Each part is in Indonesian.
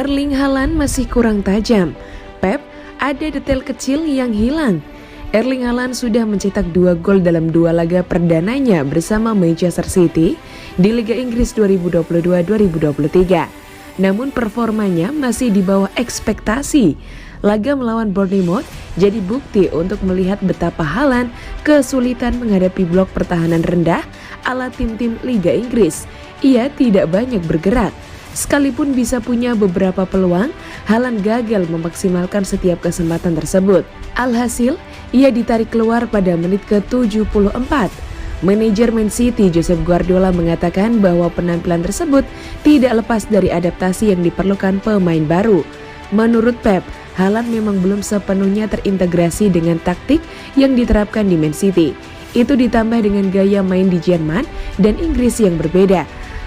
Erling Haaland masih kurang tajam. Pep, ada detail kecil yang hilang. Erling Haaland sudah mencetak 2 gol dalam 2 laga perdananya bersama Manchester City di Liga Inggris 2022-2023. Namun performanya masih di bawah ekspektasi. Laga melawan Bournemouth jadi bukti untuk melihat betapa Haaland kesulitan menghadapi blok pertahanan rendah ala tim-tim Liga Inggris. Ia tidak banyak bergerak. Sekalipun bisa punya beberapa peluang, Haaland gagal memaksimalkan setiap kesempatan tersebut. Alhasil, ia ditarik keluar pada menit ke-74. Manajer Man City Josep Guardiola mengatakan bahwa penampilan tersebut tidak lepas dari adaptasi yang diperlukan pemain baru. Menurut Pep, Haaland memang belum sepenuhnya terintegrasi dengan taktik yang diterapkan di Man City. Itu ditambah dengan gaya main di Jerman dan Inggris yang berbeda.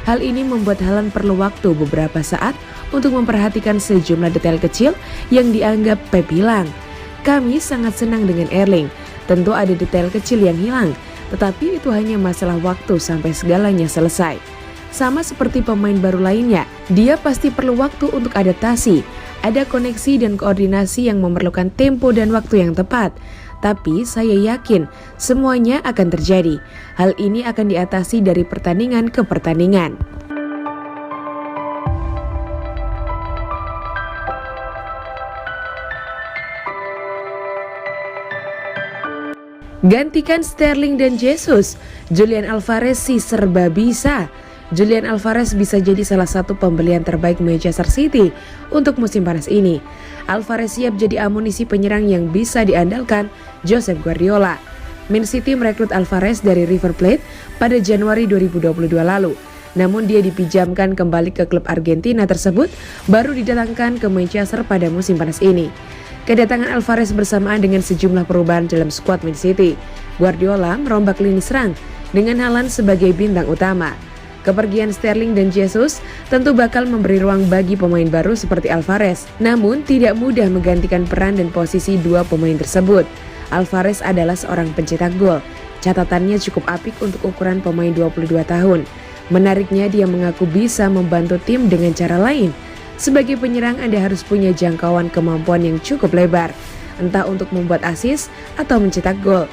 Hal ini membuat Haaland perlu waktu beberapa saat untuk memperhatikan sejumlah detail kecil yang dianggap Pep hilang. Kami sangat senang dengan Erling. Tentu ada detail kecil yang hilang, tetapi itu hanya masalah waktu sampai segalanya selesai. Sama seperti pemain baru lainnya, dia pasti perlu waktu untuk adaptasi. Ada koneksi dan koordinasi yang memerlukan tempo dan waktu yang tepat. Tapi saya yakin semuanya akan terjadi. Hal ini akan diatasi dari pertandingan ke pertandingan. Gantikan Sterling dan Jesus, Julian Alvarez sih serba bisa. Julian Alvarez bisa jadi salah satu pembelian terbaik Manchester City untuk musim panas ini. Alvarez siap jadi amunisi penyerang yang bisa diandalkan Josep Guardiola. Man City merekrut Alvarez dari River Plate pada Januari 2022 lalu. Namun dia dipinjamkan kembali ke klub Argentina tersebut baru didatangkan ke Manchester pada musim panas ini. Kedatangan Alvarez bersamaan dengan sejumlah perubahan dalam skuad Man City. Guardiola merombak lini serang dengan Haaland sebagai bintang utama. Kepergian Sterling dan Jesus tentu bakal memberi ruang bagi pemain baru seperti Alvarez. Namun tidak mudah menggantikan peran dan posisi dua pemain tersebut. Alvarez adalah seorang pencetak gol. Catatannya cukup apik untuk ukuran pemain 22 tahun. Menariknya dia mengaku bisa membantu tim dengan cara lain. Sebagai penyerang Anda harus punya jangkauan kemampuan yang cukup lebar. Entah untuk membuat assist atau mencetak gol.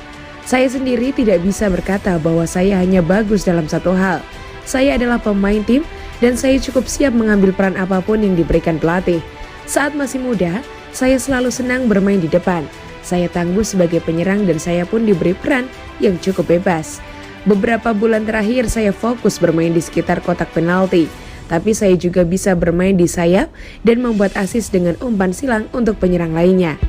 Saya sendiri tidak bisa berkata bahwa saya hanya bagus dalam satu hal. Saya adalah pemain tim dan saya cukup siap mengambil peran apapun yang diberikan pelatih. Saat masih muda, saya selalu senang bermain di depan. Saya tangguh sebagai penyerang dan saya pun diberi peran yang cukup bebas. Beberapa bulan terakhir saya fokus bermain di sekitar kotak penalti. Tapi saya juga bisa bermain di sayap dan membuat assist dengan umpan silang untuk penyerang lainnya.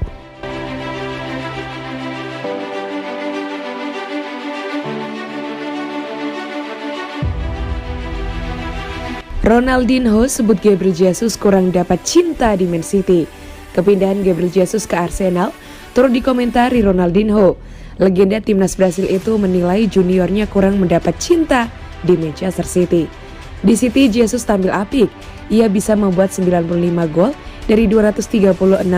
Ronaldinho sebut Gabriel Jesus kurang dapat cinta di Man City. Kepindahan Gabriel Jesus ke Arsenal turut dikomentari Ronaldinho. Legenda timnas Brasil itu menilai juniornya kurang mendapat cinta di Manchester City. Di City Jesus tampil apik. Ia bisa membuat 95 gol dari 236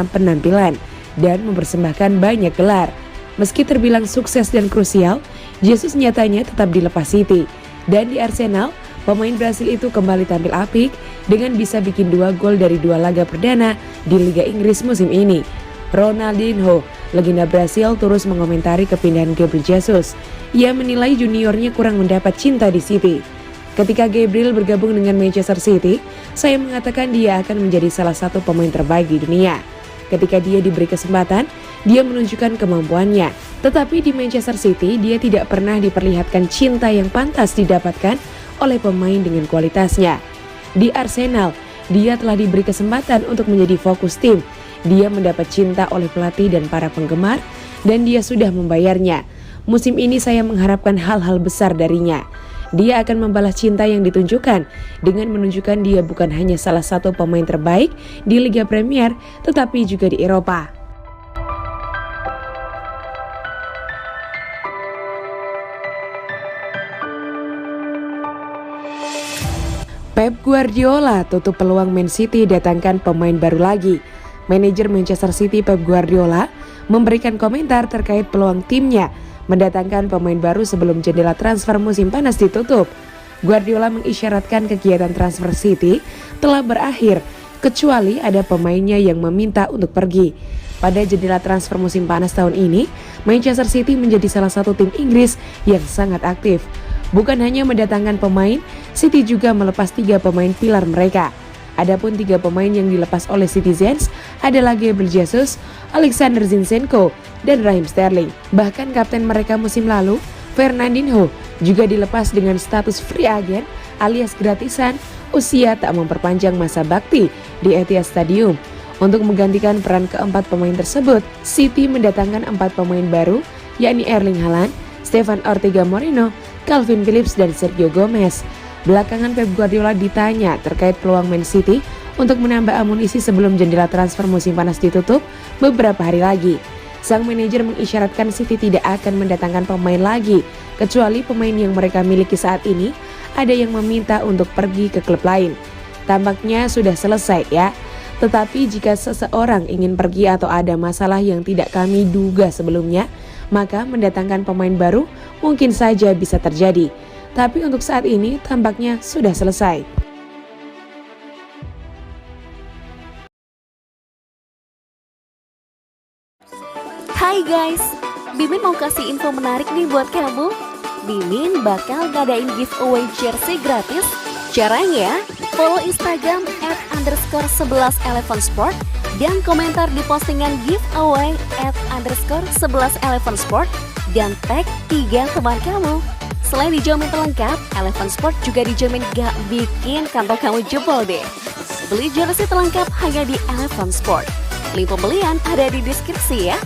penampilan dan mempersembahkan banyak gelar. Meski terbilang sukses dan krusial, Jesus nyatanya tetap dilepas City. Dan di Arsenal, pemain Brasil itu kembali tampil apik dengan bisa bikin 2 gol dari 2 laga perdana di Liga Inggris musim ini. Ronaldinho, legenda Brasil, terus mengomentari kepindahan Gabriel Jesus. Ia menilai juniornya kurang mendapat cinta di City. Ketika Gabriel bergabung dengan Manchester City, saya mengatakan dia akan menjadi salah satu pemain terbaik di dunia. Ketika dia diberi kesempatan, dia menunjukkan kemampuannya. Tetapi di Manchester City, dia tidak pernah diperlihatkan cinta yang pantas didapatkan oleh pemain dengan kualitasnya. Di Arsenal, dia telah diberi kesempatan untuk menjadi fokus tim. Dia mendapat cinta oleh pelatih dan para penggemar, dan dia sudah membayarnya. Musim ini saya mengharapkan hal-hal besar darinya. Dia akan membalas cinta yang ditunjukkan dengan menunjukkan dia bukan hanya salah satu pemain terbaik di Liga Premier, tetapi juga di Eropa. Pep Guardiola tutup peluang Man City datangkan pemain baru lagi. Manajer Manchester City Pep Guardiola memberikan komentar terkait peluang timnya mendatangkan pemain baru sebelum jendela transfer musim panas ditutup. Guardiola mengisyaratkan kegiatan transfer City telah berakhir kecuali ada pemainnya yang meminta untuk pergi. Pada jendela transfer musim panas tahun ini, Manchester City menjadi salah satu tim Inggris yang sangat aktif. Bukan hanya mendatangkan pemain, City juga melepas 3 pemain pilar mereka. Adapun 3 pemain yang dilepas oleh Citizens adalah Gabriel Jesus, Alexander Zinchenko, dan Raheem Sterling. Bahkan kapten mereka musim lalu, Fernandinho, juga dilepas dengan status free agent alias gratisan, usia tak memperpanjang masa bakti di Etihad Stadium. Untuk menggantikan peran keempat pemain tersebut, City mendatangkan 4 pemain baru, yakni Erling Haaland, Stefan Ortega Moreno, Calvin Phillips, dan Sergio Gomez. Belakangan Pep Guardiola ditanya terkait peluang Man City untuk menambah amunisi sebelum jendela transfer musim panas ditutup beberapa hari lagi. Sang manajer mengisyaratkan City tidak akan mendatangkan pemain lagi, kecuali pemain yang mereka miliki saat ini ada yang meminta untuk pergi ke klub lain. Tampaknya sudah selesai ya. Tetapi jika seseorang ingin pergi atau ada masalah yang tidak kami duga sebelumnya, maka mendatangkan pemain baru mungkin saja bisa terjadi. Tapi untuk saat ini tampaknya sudah selesai. Hai guys, Mimin mau kasih info menarik nih buat kamu. Mimin bakal ngadain giveaway jersey gratis. Caranya, follow Instagram @_11elevensport dan komentar di postingan giveaway @_11elevensport dan tag 3 teman kamu. Selain dijamin terlengkap, Eleven Sport juga dijamin gak bikin kantong kamu jebol deh. Beli jersey terlengkap hanya di Eleven Sport. Link pembelian ada di deskripsi ya.